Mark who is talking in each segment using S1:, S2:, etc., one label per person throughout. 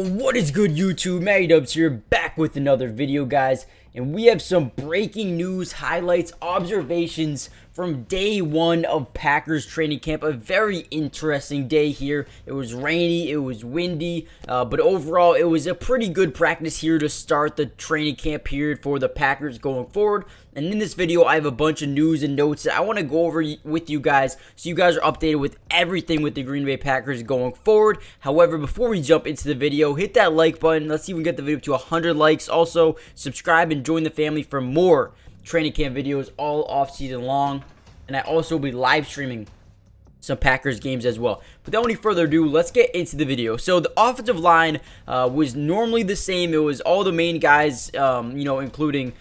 S1: What is good, YouTube? Matty Dubs here, back with another video, guys. And we have some breaking news, highlights, observations from day one of Packers training camp. A very interesting day here. It was rainy, it was windy, but overall it was a pretty good practice here to start the training camp period for the Packers going forward. And in this video, I have a bunch of news and notes that I want to go over with you guys so you guys are updated with everything with the Green Bay Packers going forward. However, before we jump into the video, hit that like button. Let's see if we can get the video to 100 likes. Also, subscribe and join the family for more training camp videos all off season long. And I also will be live streaming some Packers games as well. But without any further ado, let's get into the video. So the offensive line was normally the same. It was all the main guys, including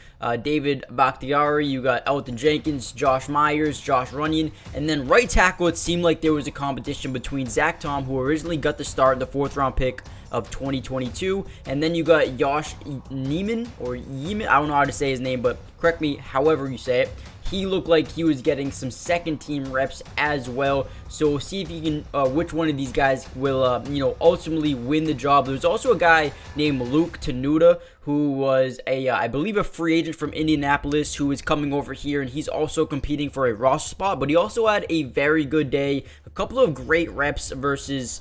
S1: David Bakhtiari. You got Elton Jenkins, Josh Myers, Josh Runyan, and then right tackle. It seemed like there was a competition between Zach Tom, who originally got the start, the 4th round pick of 2022, and then you got Josh Neiman, I don't know how to say his name, but correct me however you say it. He looked like he was getting some second team reps as well. So we'll see if he can, which one of these guys will, ultimately win the job. There's also a guy named Luke Tenuta who was I believe a free agent from Indianapolis who is coming over here, and he's also competing for a roster spot. But he also had a very good day, a couple of great reps versus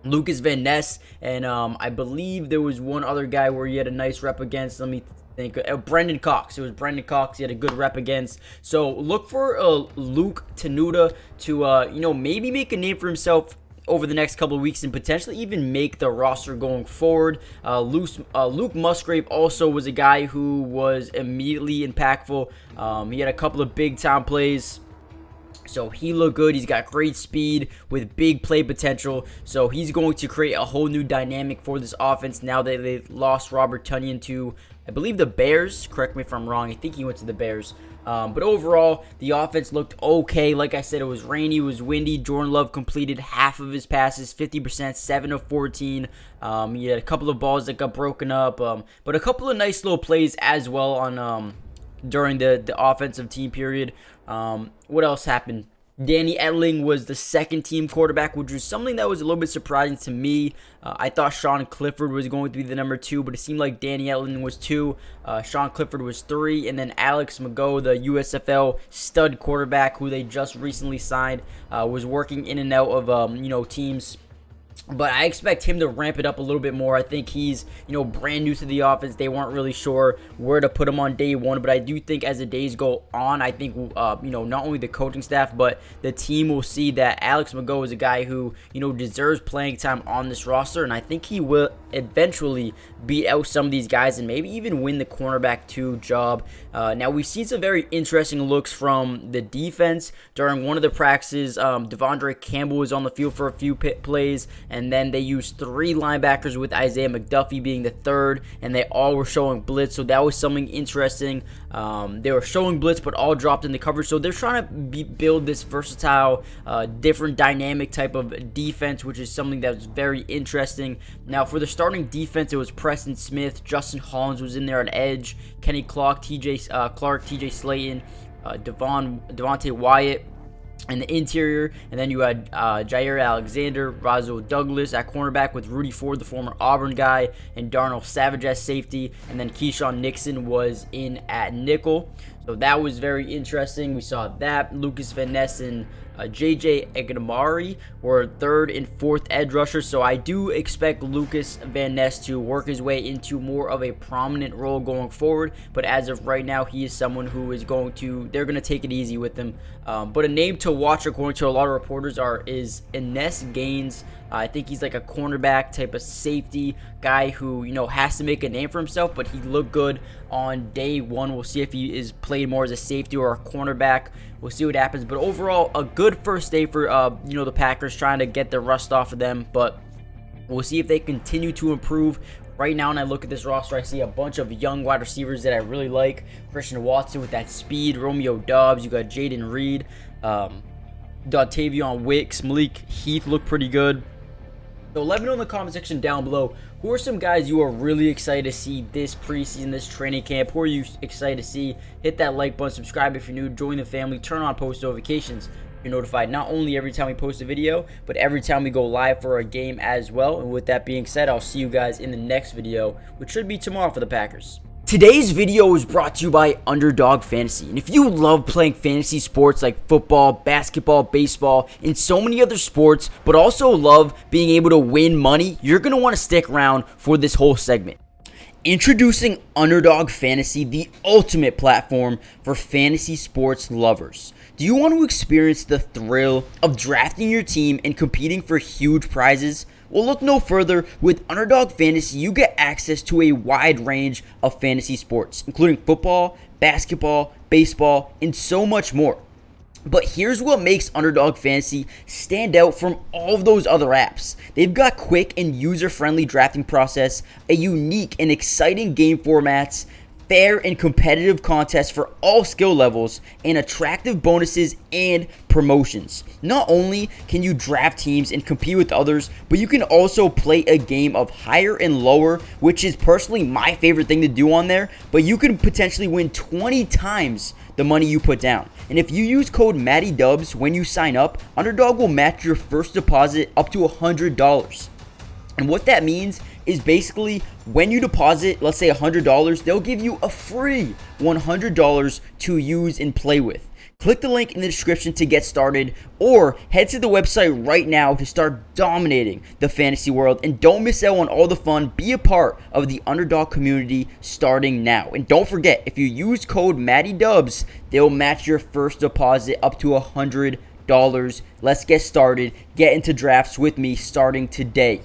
S1: Lucas Van Ness, and I believe there was one other guy where he had a nice rep against. Let me think. Brendan Cox. It was Brendan Cox. He had a good rep against. So look for Luke Tenuta to maybe make a name for himself over the next couple of weeks and potentially even make the roster going forward. Luke Musgrave also was a guy who was immediately impactful. He had a couple of big time plays. So he looked good. He's got great speed with big play potential. So he's going to create a whole new dynamic for this offense now that they lost Robert Tonyan to, I believe, the Bears. Correct me if I'm wrong. I think he went to the Bears. But overall, the offense looked okay. Like I said, it was rainy, it was windy. Jordan Love completed half of his passes, 50%, 7 of 14. He had a couple of balls that got broken up, but a couple of nice little plays as well on during the offensive team period. What else happened? Danny Etling was the second team quarterback, which was something that was a little bit surprising to me. I thought Sean Clifford was going to be the number 2, but it seemed like Danny Etling was 2. Sean Clifford was 3, and then Alex Mago, the USFL stud quarterback who they just recently signed, was working in and out of teams. But I expect him to ramp it up a little bit more. I think he's, brand new to the offense. They weren't really sure where to put him on day one. But I do think as the days go on, I think, not only the coaching staff, but the team will see that Alex Mago is a guy who, deserves playing time on this roster. And I think he will eventually beat out some of these guys and maybe even win the cornerback 2 job. Now, we've seen some very interesting looks from the defense. During one of the practices, Devondre Campbell was on the field for a few plays. And then they used 3 linebackers with Isaiah McDuffie being the 3rd, and they all were showing blitz. So that was something interesting. They were showing blitz, but all dropped in the coverage. So they're trying to build this versatile, different dynamic type of defense, which is something that's very interesting. Now, for the starting defense, it was Preston Smith, Justin Hollins was in there on edge, Kenny Clark, TJ Slayton, Devontae Wyatt in the interior, and then you had Jair Alexander, Rasul Douglas at cornerback with Rudy Ford, the former Auburn guy, and Darnell Savage at safety, and then Keyshawn Nixon was in at nickel. So that was very interesting. We saw that. Lucas Van Ness and JJ Egnamari were 3rd and 4th edge rushers. So I do expect Lucas Van Ness to work his way into more of a prominent role going forward. But as of right now, he is someone who is they're going to take it easy with him. But a name to watch, according to a lot of reporters, is Innes Gaines. I think he's like a cornerback type of safety guy who, has to make a name for himself, but he looked good on day one. We'll see if he is played more as a safety or a cornerback. We'll see what happens. But overall, a good first day for, the Packers trying to get the rust off of them. But we'll see if they continue to improve. Right now, when I look at this roster, I see a bunch of young wide receivers that I really like. Christian Watson with that speed, Romeo Doubs, you got Jaden Reed, Dontavion Wicks, Malik Heath look pretty good. So let me know in the comment section down below, who are some guys you are really excited to see this preseason, this training camp? Who are you excited to see? Hit that like button, subscribe if you're new, join the family, turn on post notifications. You're notified not only every time we post a video, but every time we go live for a game as well. And with that being said, I'll see you guys in the next video, which should be tomorrow for the Packers. Today's video is brought to you by Underdog Fantasy. And if you love playing fantasy sports like football, basketball, baseball, and so many other sports, but also love being able to win money, you're going to want to stick around for this whole segment. Introducing Underdog Fantasy, the ultimate platform for fantasy sports lovers. Do you want to experience the thrill of drafting your team and competing for huge prizes? Well, look no further. With Underdog Fantasy, you get access to a wide range of fantasy sports, including football, basketball, baseball, and so much more. But here's what makes Underdog Fantasy stand out from all of those other apps. They've got quick and user-friendly drafting process, a unique and exciting game formats, fair and competitive contests for all skill levels, and attractive bonuses and promotions. Not only can you draft teams and compete with others, but you can also play a game of higher and lower, which is personally my favorite thing to do on there, but you can potentially win 20 times the money you put down. And if you use code MattyDubs when you sign up, Underdog will match your first deposit up to $100. And what that means is basically when you deposit, let's say $100, they'll give you a free $100 to use and play with. Click the link in the description to get started, or head to the website right now to start dominating the fantasy world. And don't miss out on all the fun. Be a part of the Underdog community starting now. And don't forget, if you use code MattyDubs, they'll match your first deposit up to $100. Let's get started. Get into drafts with me starting today.